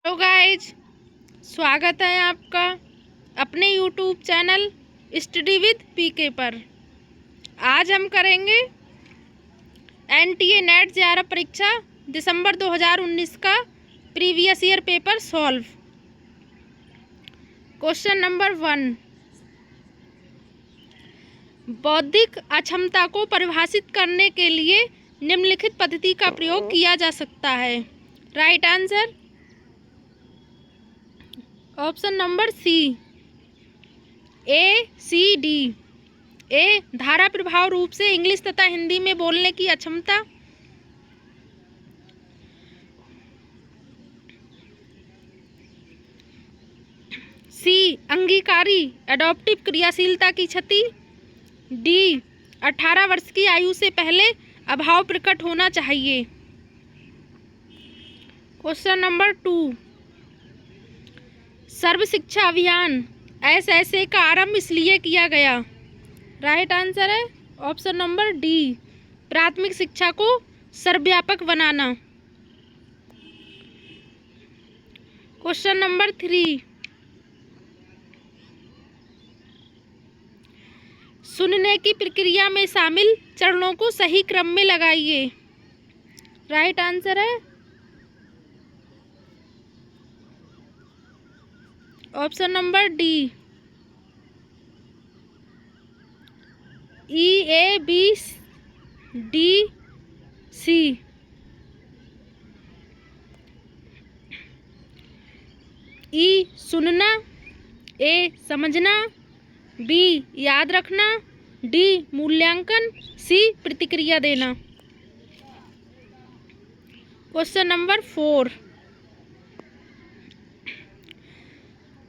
Hello guys, स्वागत है आपका अपने यूट्यूब चैनल स्टडी विद पीके पर। आज हम करेंगे एनटीए नेट जेआरएफ परीक्षा दिसंबर 2019 का previous year paper solve. Question number 1, बौद्धिक अक्षमता को परिभाषित करने के लिए निम्नलिखित पद्धति का प्रयोग किया जा सकता है। Right answer option number C, ACD। A, धारा प्रभाव रूप से इंग्लिश तथा हिंदी में बोलने की अक्षमता। सी, अंगीकारी एडॉप्टिव क्रियाशीलता की क्षति। डी, 18 वर्ष की आयु से पहले अभाव प्रकट होना चाहिए। क्वेश्चन नंबर 2, सर्व शिक्षा अभियान SSA का आरंभ इसलिए किया गया। राइट आंसर है ऑप्शन नंबर डी, प्राथमिक शिक्षा को सर्वव्यापक बनाना। क्वेश्चन नंबर 3, सुनने की प्रक्रिया में शामिल चरणों को सही क्रम में लगाइए। राइट आंसर है ऑप्शन नंबर डी, EABDC। ई, सुनना। ए, समझना। बी, याद रखना। डी, मूल्यांकन। सी, प्रतिक्रिया देना। क्वेश्चन नंबर 4,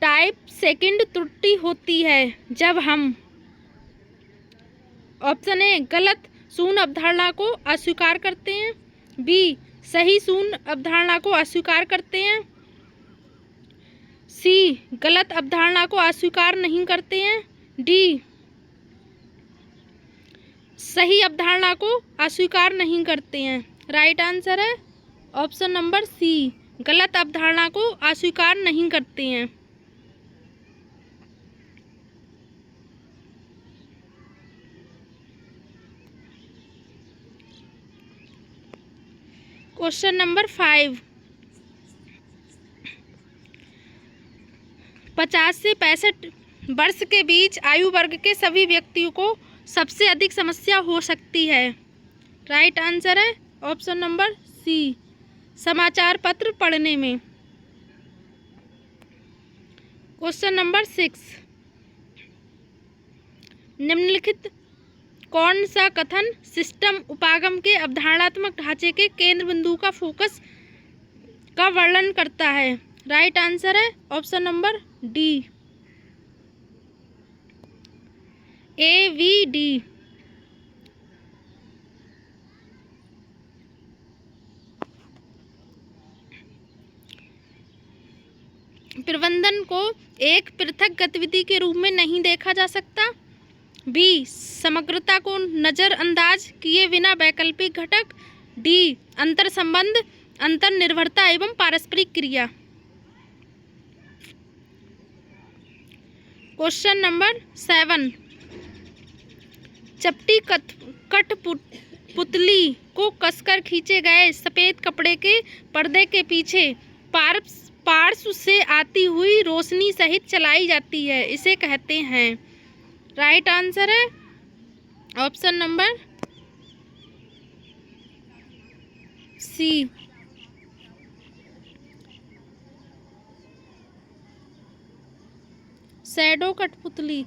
टाइप सेकंड त्रुटि होती है जब हम ऑप्शन ए, गलत शून्य अवधारणा को अस्वीकार करते हैं। बी, सही शून्य अवधारणा को अस्वीकार करते हैं। सी, गलत अवधारणा को अस्वीकार नहीं करते हैं। डी, सही अवधारणा को अस्वीकार नहीं करते हैं। राइट आंसर है ऑप्शन नंबर सी, गलत अवधारणा को अस्वीकार नहीं करते हैं। क्वेश्चन नंबर 5, 50 से 65 वर्ष के बीच आयु वर्ग के सभी व्यक्तियों को सबसे अधिक समस्या हो सकती है। राइट आंसर है ऑप्शन नंबर सी, समाचार पत्र पढ़ने में। क्वेश्चन नंबर 6, निम्नलिखित कौन सा कथन सिस्टम उपागम के अवधारणात्मक ढांचे के केंद्र बिंदु का फोकस का वर्णन करता है। राइट आंसर है ऑप्शन नंबर डी, AVD। प्रबंधन को एक पृथक गतिविधि के रूप में नहीं देखा जा सकता। बी, समग्रता को नज़रअंदाज किए बिना वैकल्पिक घटक। डी, अंतर संबंध, अंतर निर्भरता एवं पारस्परिक क्रिया। क्वेश्चन नंबर 7, चपटी कठपुतली को कसकर खींचे गए सफ़ेद कपड़े के पर्दे के पीछे पार्श्व से आती हुई रोशनी सहित चलाई जाती है, इसे कहते हैं। राइट आंसर है ऑप्शन नंबर सी, शैडो कठपुतली।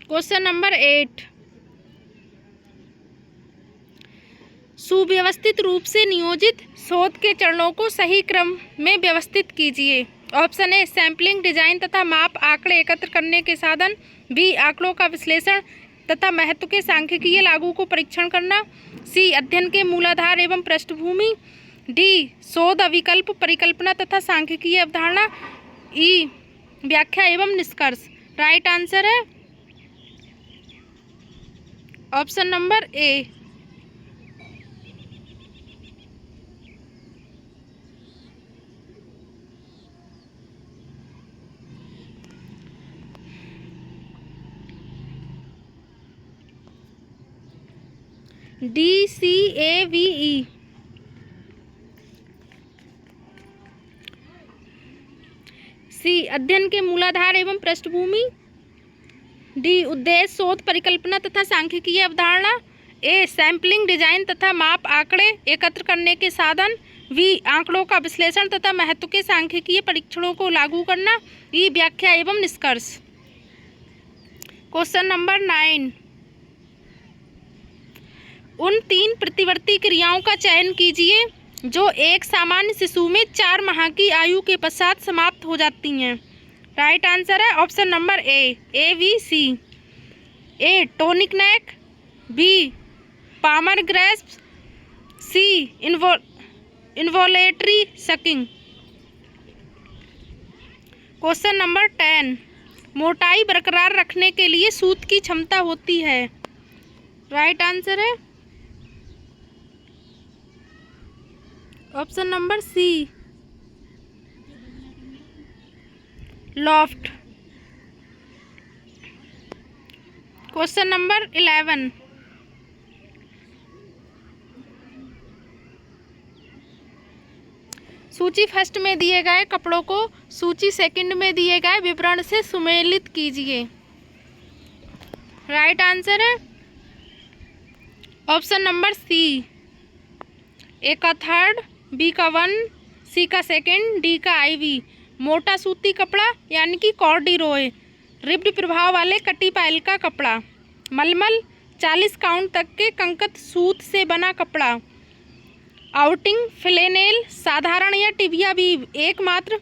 क्वेश्चन नंबर 8, सुव्यवस्थित रूप से नियोजित शोध के चरणों को सही क्रम में व्यवस्थित कीजिए। ऑप्शन ए, सैंपलिंग, डिजाइन तथा माप, आंकड़े एकत्र करने के साधन। बी, आंकड़ों का विश्लेषण तथा महत्व के सांख्यिकीय लागू को परीक्षण करना। सी, अध्ययन के मूलाधार एवं पृष्ठभूमि। डी, शोध अविकल्प, परिकल्पना तथा सांख्यिकीय अवधारणा। ई, व्याख्या एवं निष्कर्ष। राइट आंसर है ऑप्शन नंबर ए। DCAVE। सी अध्ययन के मूलाधार एवं पृष्ठभूमि। डी उद्देश्य, शोध, परिकल्पना तथा सांख्यिकीय अवधारणा। ए सैंपलिंग, डिजाइन तथा माप आंकड़े एकत्र करने के साधन। वी आंकड़ों का विश्लेषण तथा महत्व के सांख्यिकीय परीक्षणों को लागू करना। ई व्याख्या एवं निष्कर्ष। Question number 9। उन 3 प्रतिवर्ती क्रियाओं का चयन कीजिए जो एक सामान्य शिशु में 4 माह की आयु के पश्चात समाप्त हो जाती हैं। राइट आंसर है ऑप्शन नंबर ABC। ए टोनिक नेक, बी पामर ग्रेस्प, सी इन्वोलेटरी सकिंग। Question number 10। मोटाई बरकरार रखने के लिए सूत की क्षमता होती है। राइट आंसर है option number C loft. Question number 11। सूची फर्स्ट में दिए गए कपड़ों को सूची सेकंड में दिए गए विवरण से सुमेलित कीजिए। राइट आंसर है ऑप्शन नंबर सी। ए का 3rd, बी का 1, सी का 2nd, डी का IV। मोटा सूती कपड़ा यानी कि कॉर्डिरोय, रिब्ड प्रभाव वाले कटी पायल का कपड़ा। मलमल 40 काउंट तक के कंकत सूत से बना कपड़ा। आउटिंग फ्लेनेल साधारण या टिबिया वीव एकमात्र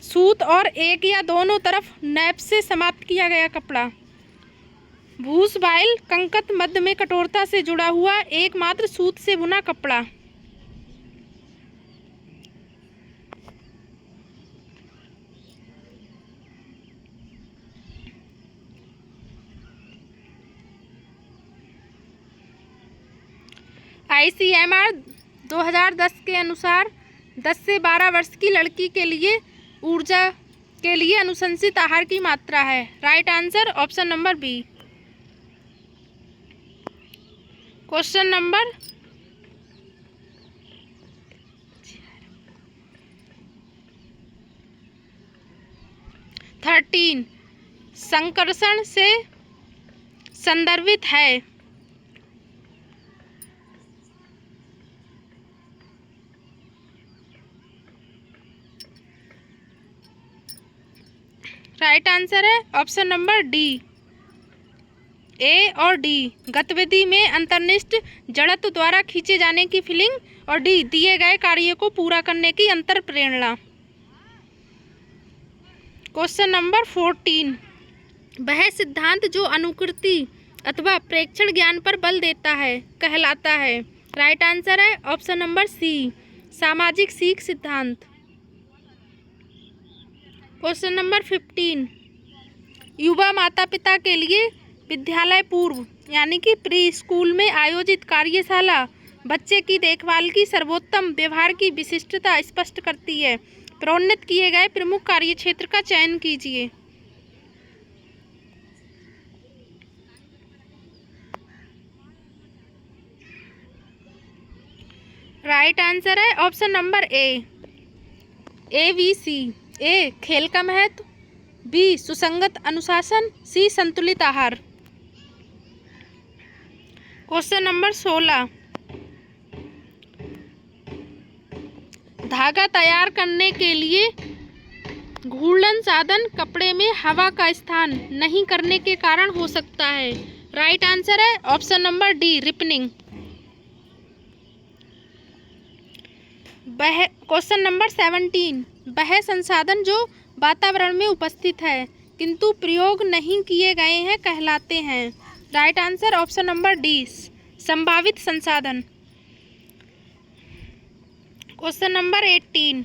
सूत और एक या दोनों तरफ नैप से समाप्त किया गया कपड़ा। भूस बाइल कंकत मध्य में कठोरता से जुड़ा हुआ एकमात्र सूत से बुना कपड़ा। ICMR 2010 के अनुसार 10 से 12 वर्ष की लड़की के लिए ऊर्जा के लिए अनुशंसित आहार की मात्रा है। Right answer option number B. Question number 13 संकर्षण से संदर्भित है। राइट आंसर है ऑप्शन नंबर डी। ए और डी गतिविधि में अंतर्निष्ठ जड़त्व द्वारा खींचे जाने की फीलिंग और डी दिए गए कार्य को पूरा करने की अंतर प्रेरणा। क्वेश्चन नंबर 14 वह सिद्धांत जो अनुकृति अथवा प्रेक्षण ज्ञान पर बल देता है कहलाता है। राइट आंसर है ऑप्शन नंबर सी सामाजिक सीख सिद्धांत। क्वेश्चन नंबर 15 युवा माता पिता के लिए विद्यालय पूर्व यानी कि प्री स्कूल में आयोजित कार्यशाला बच्चे की देखभाल की सर्वोत्तम व्यवहार की विशिष्टता स्पष्ट करती है। प्रोन्नत किए गए प्रमुख कार्यक्षेत्र का चयन कीजिए। राइट आंसर है ऑप्शन नंबर ABC। ए खेल का महत्व, बी सुसंगत अनुशासन, सी संतुलित आहार। क्वेश्चन नंबर 16 धागा तैयार करने के लिए घूर्णन साधन कपड़े में हवा का स्थान नहीं करने के कारण हो सकता है। राइट आंसर है option number D ripening. Question number 17 वह संसाधन जो वातावरण में उपस्थित है किंतु प्रयोग नहीं किए गए हैं कहलाते हैं। Right answer option number D संभावित संसाधन। क्वेश्चन नंबर 18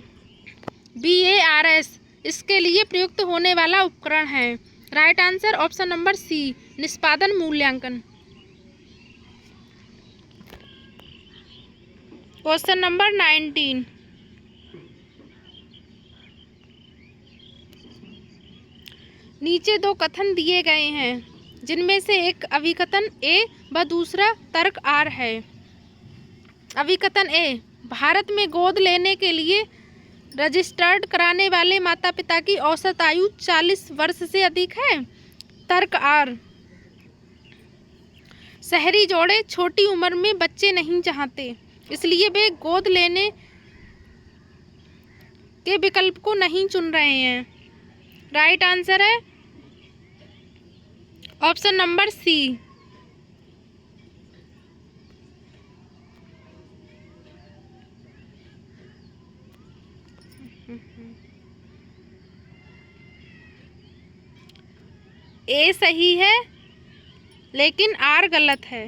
BARS इसके लिए प्रयुक्त होने वाला उपकरण है। Right answer option number C निष्पादन मूल्यांकन। Question number 19। नीचे दो कथन दिए गए हैं जिनमें से एक अभिकथन ए व दूसरा तर्क आर है। अभिकथन ए, भारत में गोद लेने के लिए रजिस्टर्ड कराने वाले माता पिता की औसत आयु 40 वर्ष से अधिक है। तर्क आर, शहरी जोड़े छोटी उम्र में बच्चे नहीं चाहते, इसलिए वे गोद लेने के विकल्प को नहीं चुन रहे हैं। राइट आंसर है ऑप्शन नंबर सी। ए सही है लेकिन आर गलत है।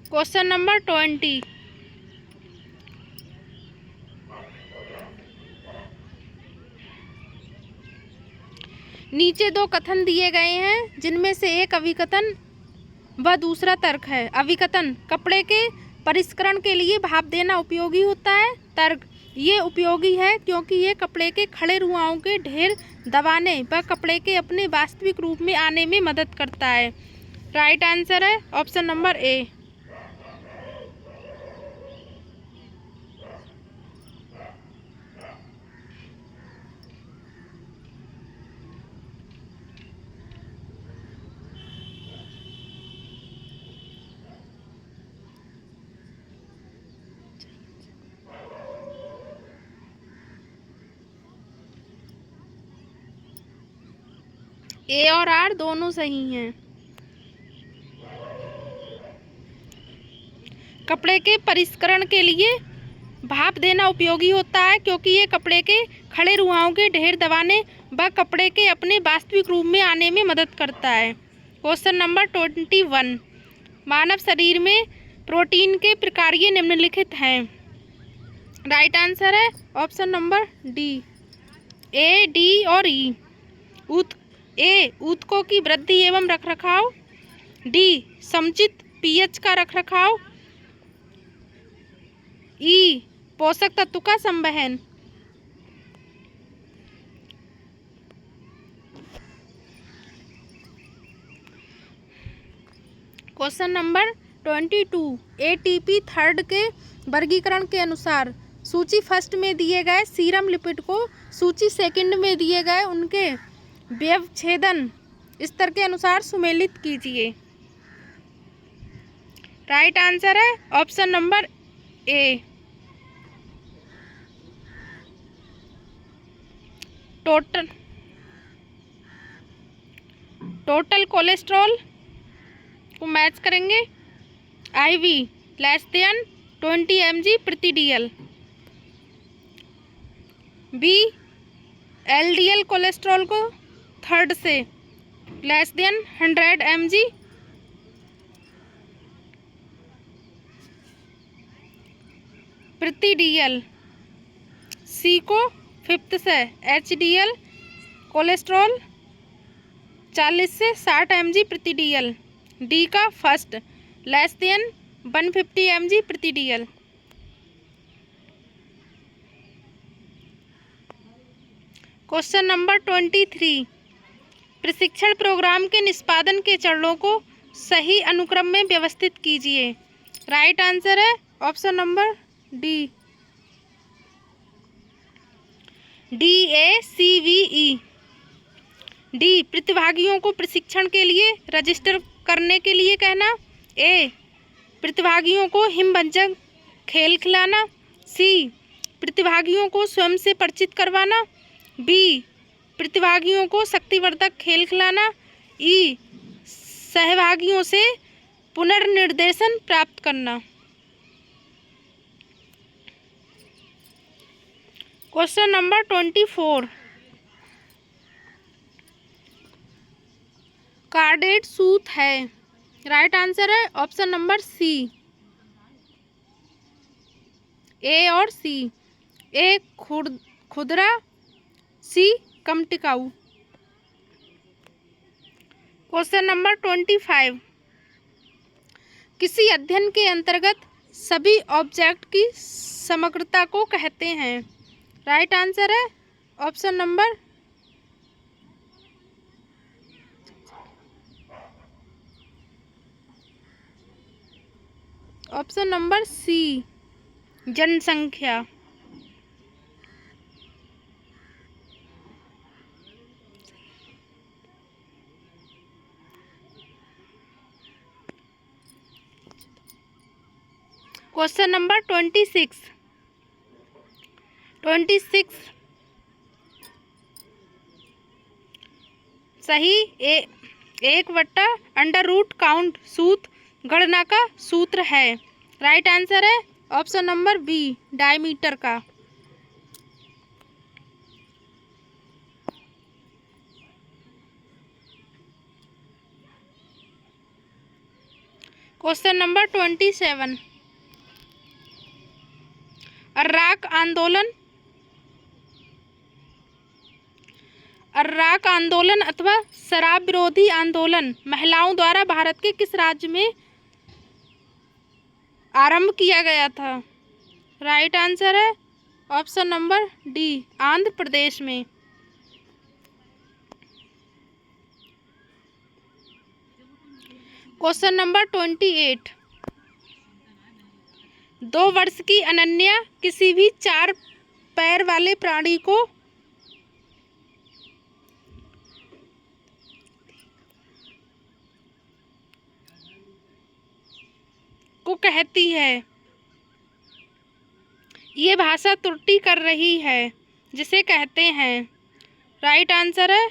Question number 20। नीचे दो कथन दिए गए हैं जिनमें से एक अभिकथन व दूसरा तर्क है। अभिकथन, कपड़े के परिष्करण के लिए भाप देना उपयोगी होता है। तर्क, ये उपयोगी है क्योंकि ये कपड़े के खड़े रुआओं के ढेर दबाने व कपड़े के अपने वास्तविक रूप में आने में मदद करता है। राइट आंसर है ऑप्शन नंबर ए। ए और आर दोनों सही हैं। कपड़े के परिष्करण के लिए भाप देना उपयोगी होता है क्योंकि ये कपड़े के खड़े रुआओं के ढेर दबाने व कपड़े के अपने वास्तविक रूप में आने में मदद करता है। Question number 21। मानव शरीर में प्रोटीन के प्रकार ये निम्नलिखित हैं। राइट आंसर है ऑप्शन नंबर डी, ए, डी और ई। ऊतकों की वृद्धि एवं रखरखाव। डी, समुचित पीएच का रखरखाव। ई, पोषक तत्व का संवहन। Question number 22। एटीपी थर्ड के वर्गीकरण के अनुसार सूची फर्स्ट में दिए गए सीरम लिपिड को सूची सेकंड में दिए गए उनके व्यवच्छेदन स्तर के अनुसार सुमेलित कीजिए। राइट आंसर है ऑप्शन नंबर ए। टोटल कोलेस्ट्रॉल को मैच करेंगे। IV लेस देन 20 mg प्रति DL। बी, LDL कोलेस्ट्रॉल को थर्ड से लेस देन 100 mg प्रति DL। सी को फिफ्थ से HDL कोलेस्ट्रॉल 40 से 60 mg प्रति DL। डी का फर्स्ट लेस देन 150 mg प्रति DL। Question number 23। प्रशिक्षण प्रोग्राम के निष्पादन के चरणों को सही अनुक्रम में व्यवस्थित कीजिए। राइट आंसर है option number D, DACVE। D, प्रतिभागियों को प्रशिक्षण के लिए रजिस्टर करने के लिए कहना। ए, प्रतिभागियों को हिमभंजक खेल खिलाना। सी, प्रतिभागियों को स्वयं से परिचित करवाना। बी, प्रतिभागियों को शक्तिवर्धक खेल खिलाना। ई, सहभागियों से पुनर्निर्देशन प्राप्त करना। Question number 24। कार्डेट सूत है। राइट आंसर है ऑप्शन नंबर सी, ए और सी। ए खुदरा, सी कम टिकाऊ। Question number 25। किसी अध्ययन के अंतर्गत सभी ऑब्जेक्ट की समग्रता को कहते हैं। राइट आंसर है ऑप्शन नंबर सी, जनसंख्या। क्वेश्चन नंबर 26 सही। 1/√, काउंट सूत्र गणना का सूत्र है। राइट आंसर है ऑप्शन नंबर बी, डायमीटर का। क्वेश्चन नंबर 27 अर्राक आंदोलन अथवा शराब विरोधी आंदोलन महिलाओं द्वारा भारत के किस राज्य में आरंभ किया गया था? राइट आंसर है option number D, Andhra Pradesh में। क्वेश्चन नंबर 28 2 वर्ष की अनन्या किसी भी 4 पैर वाले प्राणी को कहती है। ये भाषा त्रुटि कर रही है, जिसे कहते हैं। राइट आंसर है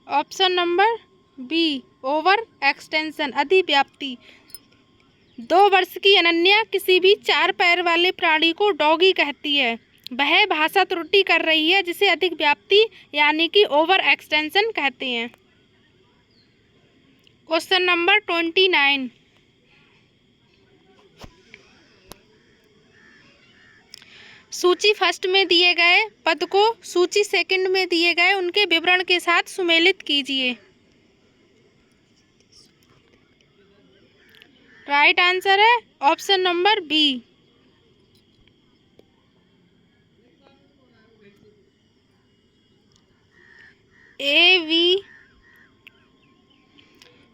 option number B, over extension, अधिव्याप्ति। 2 वर्ष की अनन्या किसी भी 4 पैर वाले प्राणी को डॉगी कहती है। वह भाषा त्रुटि कर रही है, जिसे अधिक व्याप्ति यानी कि ओवर एक्सटेंशन कहते हैं। क्वेश्चन नंबर 29 सूची फर्स्ट में दिए गए पद को सूची सेकंड में दिए गए उनके विवरण के साथ सुमेलित कीजिए। राइट आंसर है ऑप्शन नंबर बी।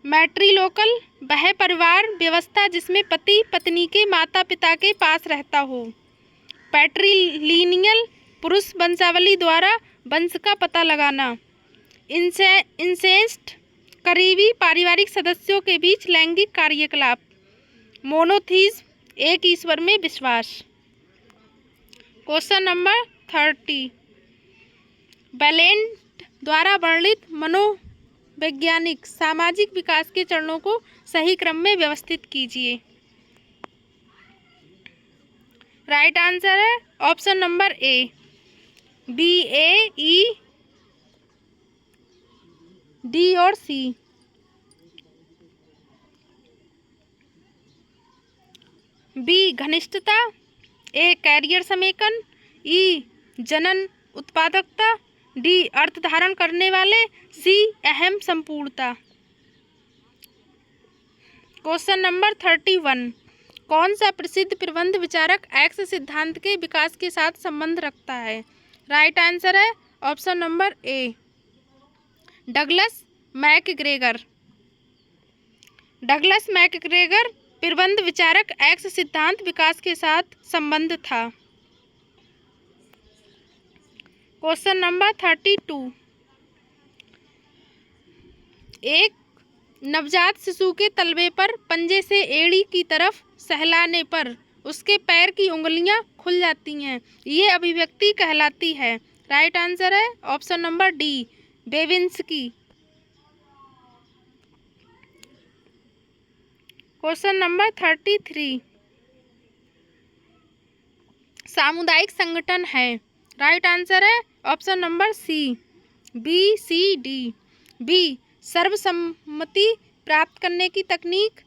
मैट्रिलोकल वह परिवार व्यवस्था जिसमें पति पत्नी के माता पिता के पास रहता हो। पैट्रिलिनियल पुरुष वंशावली द्वारा वंश का पता लगाना। इंसेस्ट करीबी पारिवारिक सदस्यों के बीच लैंगिक कार्यकलाप। मोनोथीज्म एक ईश्वर में विश्वास। क्वेश्चन नंबर 30 बैलेंट द्वारा वर्णित मनोवैज्ञानिक सामाजिक विकास के चरणों को सही क्रम में व्यवस्थित कीजिए। राइट आंसर है option number A, B, A, E, D और सी। बी घनिष्ठता, ए कैरियर समेकन, ई जनन उत्पादकता, डी अर्थ धारण करने वाले, सी अहम संपूर्णता। क्वेश्चन नंबर 31 कौन सा प्रसिद्ध प्रबंध विचारक एक्स सिद्धांत के विकास के साथ संबंध रखता है? राइट आंसर है ऑप्शन नंबर ए, डगलस मैकग्रेगर। डगलस मैकग्रेगर प्रबंध विचारक एक्स सिद्धांत विकास के साथ संबंध था। क्वेश्चन नंबर 32 एक नवजात शिशु के तलवे पर पंजे से एड़ी की तरफ सहलाने पर उसके पैर की उंगलियां खुल जाती हैं। ये अभिव्यक्ति कहलाती है। राइट आंसर है ऑप्शन नंबर डी, बेविंस्की। क्वेश्चन नंबर 33 सामुदायिक संगठन है। राइट आंसर है option number C, B, C, D. B सर्वसम्मति प्राप्त करने की तकनीक,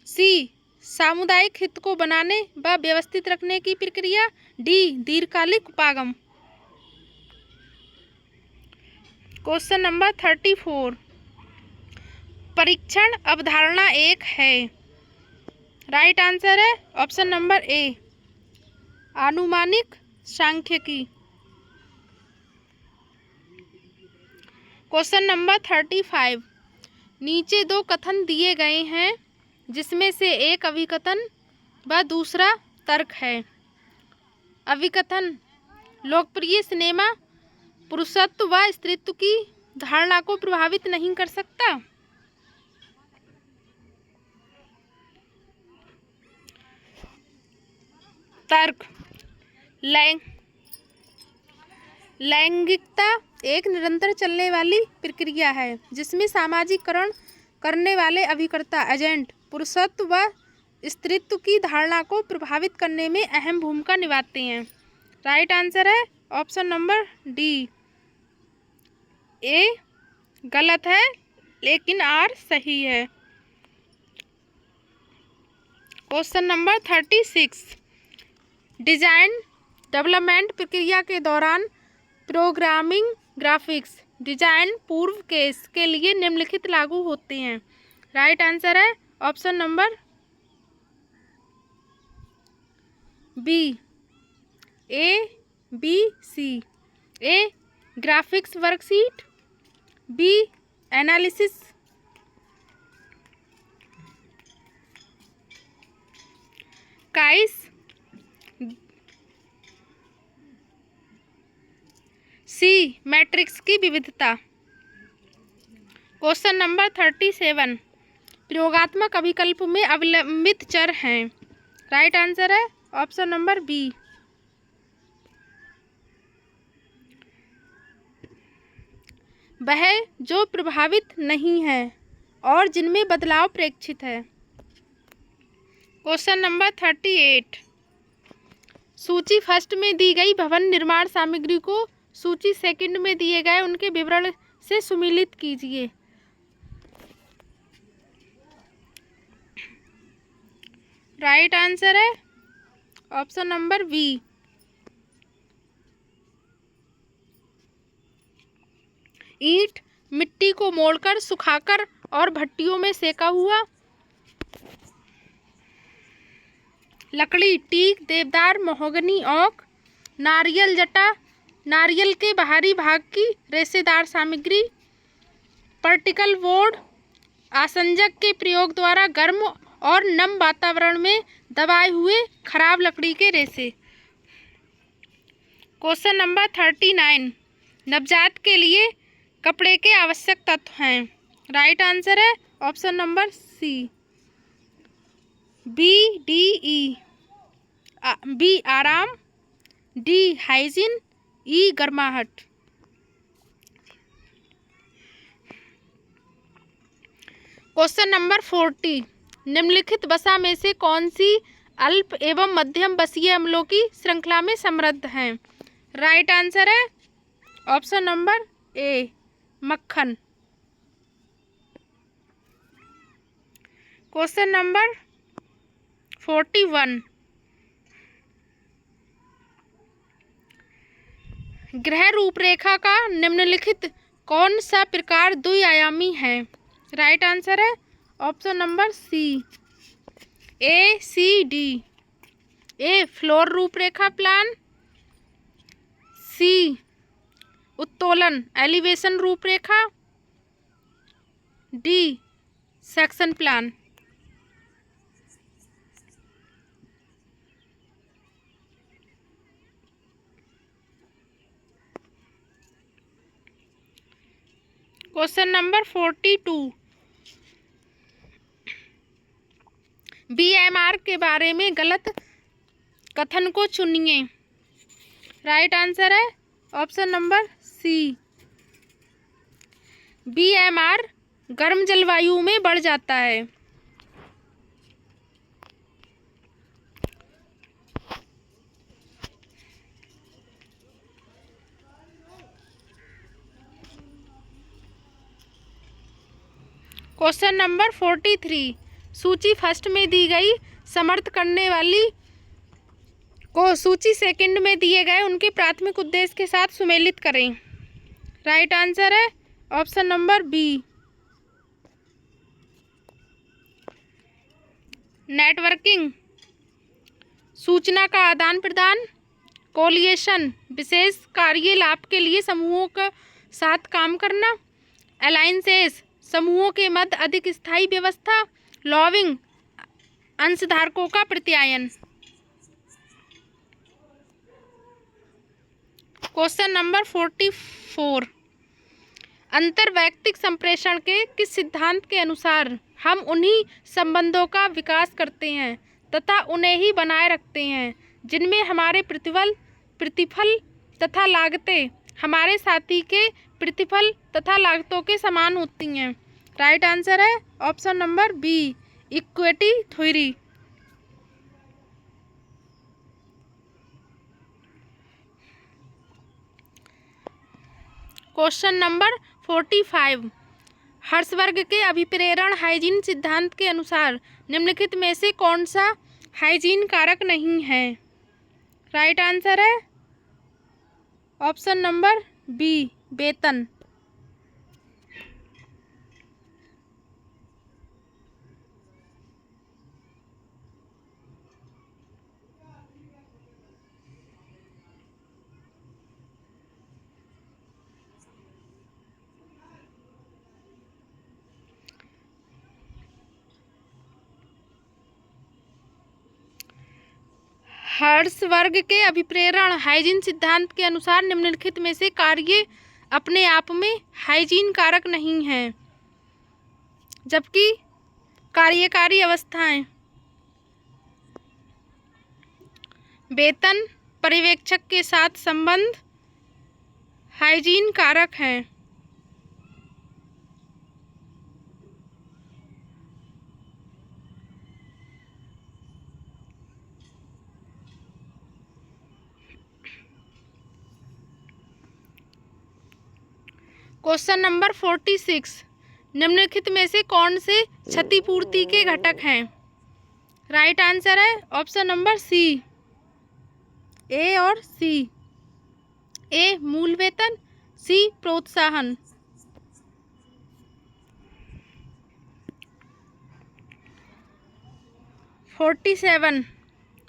सी सामुदायिक हित को बनाने व व्यवस्थित रखने की प्रक्रिया, डी दीर्घकालिक उपागम। क्वेश्चन नंबर 34 परीक्षण अवधारणा एक है। राइट आंसर है ऑप्शन नंबर ए, आनुमानिक सांख्यिकी। क्वेश्चन नंबर 35, नीचे दो कथन दिए गए हैं जिसमें से एक अभिकथन व दूसरा तर्क है। अभिकथन, लोकप्रिय सिनेमा पुरुषत्व व स्त्रीत्व की धारणा को प्रभावित नहीं कर सकता। तर्क, लैंगिकता एक निरंतर चलने वाली प्रक्रिया है जिसमें सामाजिकरण करने वाले अभिकर्ता एजेंट पुरुषत्व व स्त्रीत्व की धारणा को प्रभावित करने में अहम भूमिका निभाते हैं। राइट आंसर है ऑप्शन नंबर डी, ए गलत है लेकिन आर सही है। क्वेश्चन नंबर 36, डिजाइन डेवलपमेंट प्रक्रिया के दौरान प्रोग्रामिंग ग्राफिक्स डिजाइन पूर्व केस के लिए निम्नलिखित लागू होते हैं। राइट आंसर है option number B, A B C. A graphics worksheet, B analysis, काइस, सी मैट्रिक्स की विविधता। क्वेश्चन नंबर 37, प्रयोगात्मक अभिकल्प में अवलंबित चर हैं। राइट आंसर है ऑप्शन नंबर बी, वह जो प्रभावित नहीं है और जिनमें बदलाव प्रेक्षित है। क्वेश्चन नंबर 38, सूची फर्स्ट में दी गई भवन निर्माण सामग्री को सूची सेकंड में दिए गए उनके विवरण से सुमेलित कीजिए। राइट आंसर है ऑप्शन नंबर बी, ईंट, मिट्टी को मोड़कर सुखाकर और भट्टियों में सेका हुआ, लकड़ी, टीक, देवदार, महोगनी, ओक, नारियल जटा, नारियल के बाहरी भाग की रेशेदार सामग्री, पार्टिकल बोर्ड, आसंजक के प्रयोग द्वारा गर्म और नम वातावरण में दबाए हुए खराब लकड़ी के रेशे। क्वेश्चन नंबर 39, नवजात के लिए कपड़े के आवश्यक तत्व हैं। राइट आंसर है option number C, B D E, B आराम, डी हाइजीन, ई गर्माहट। क्वेश्चन नंबर 40, निम्नलिखित वसा में से कौन सी अल्प एवं मध्यम वसीय अम्लों की श्रृंखला में समृद्ध हैं। राइट आंसर है ऑप्शन नंबर ए, मक्खन। क्वेश्चन नंबर 41, ग्रह रूपरेखा का निम्नलिखित कौन सा प्रकार द्विआयामी है। राइट आंसर है ऑप्शन नंबर सी, ए सी डी। ए फ्लोर रूपरेखा प्लान, सी उत्तोलन एलिवेशन रूपरेखा, D section plan. Question number 42, BMR के बारे में गलत कथन को चुनिए। राइट आंसर है ऑप्शन नंबर सी, बीएमआर गर्म जलवायु में बढ़ जाता है। क्वेश्चन नंबर 43, सूची फर्स्ट में दी गई समर्थ करने वाली को सूची सेकंड में दिए गए उनके प्राथमिक उद्देश्य के साथ सुमेलित करें। राइट आंसर है ऑप्शन नंबर बी, नेटवर्किंग, सूचना का आदान प्रदान। कोलिएशन, विशेष कार्य लाभ के लिए समूहों के साथ काम करना। अलायंसेस, समूहों के मध्य अधिक स्थायी व्यवस्था। लॉबिंग, अंशधारकों का प्रत्यायन। क्वेश्चन नंबर 44, अंतर्वैयक्तिक संप्रेषण के किस सिद्धांत के अनुसार हम उन्हीं संबंधों का विकास करते हैं तथा उन्हें ही बनाए रखते हैं जिनमें हमारे प्रतिफल तथा लागतें हमारे साथी के प्रतिफल तथा लागतों के समान होती हैं। राइट आंसर है option number B, equity theory. Question number 45, Herzberg के अभिप्रेरण हाइजीन सिद्धांत के अनुसार निम्नलिखित में से कौन सा हाइजीन कारक नहीं है? राइट आंसर है ऑप्शन नंबर बी, वेतन। हर्सबर्ग के अभिप्रेरण हाइजीन सिद्धांत के अनुसार निम्नलिखित में से कार्य अपने आप में हाइजीन कारक नहीं हैं, जबकि कार्यकारी अवस्थाएं, वेतन, पर्यवेक्षक के साथ संबंध हाइजीन कारक हैं। क्वेश्चन नंबर 46, निम्नलिखित में से कौन से क्षतिपूर्ति के घटक हैं? राइट आंसर है ऑप्शन नंबर सी, ए और सी। ए मूल वेतन, सी प्रोत्साहन। फोर्टी 47,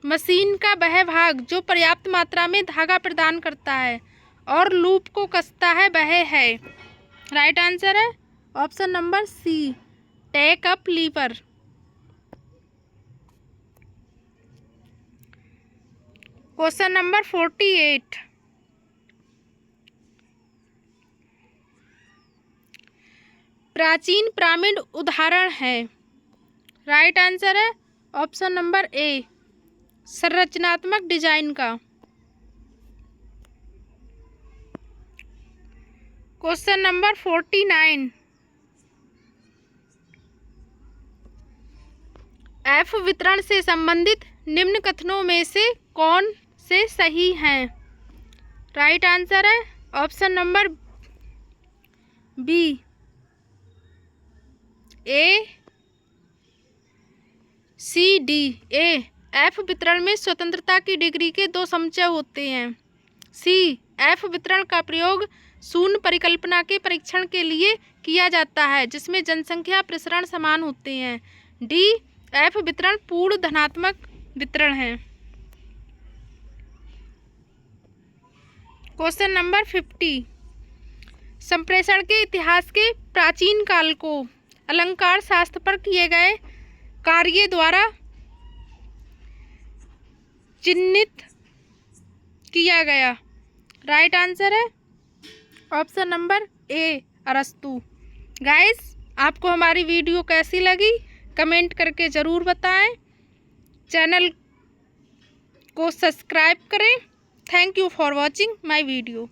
मशीन का वह भाग जो पर्याप्त मात्रा में धागा प्रदान करता है और लूप को कसता है वह है। राइट आंसर है option number C, take up lever. Question number 48, प्राचीन पिरामिड उदाहरण है। राइट आंसर है ऑप्शन नंबर ए, संरचनात्मक डिजाइन का। क्वेश्चन नंबर 49, एफ वितरण से संबंधित निम्न कथनों में से कौन से सही हैं? राइट आंसर है ऑप्शन नंबर बी, ए, सी, डी। ए, एफ वितरण में स्वतंत्रता की डिग्री के दो समुच्चय होते हैं। सी, एफ वितरण का प्रयोग शून्य परिकल्पना के परीक्षण के लिए किया जाता है जिसमें जनसंख्या प्रसरण समान होते हैं। डी, एफ वितरण पूर्ण धनात्मक वितरण है। क्वेश्चन नंबर 50, संप्रेषण के इतिहास के प्राचीन काल को अलंकार शास्त्र पर किए गए कार्य द्वारा चिन्हित किया गया। राइट आंसर है ऑप्शन नंबर ए, अरस्तु। गाइस, आपको हमारी वीडियो कैसी लगी कमेंट करके ज़रूर बताएं। चैनल को सब्सक्राइब करें। Thank you for watching my video.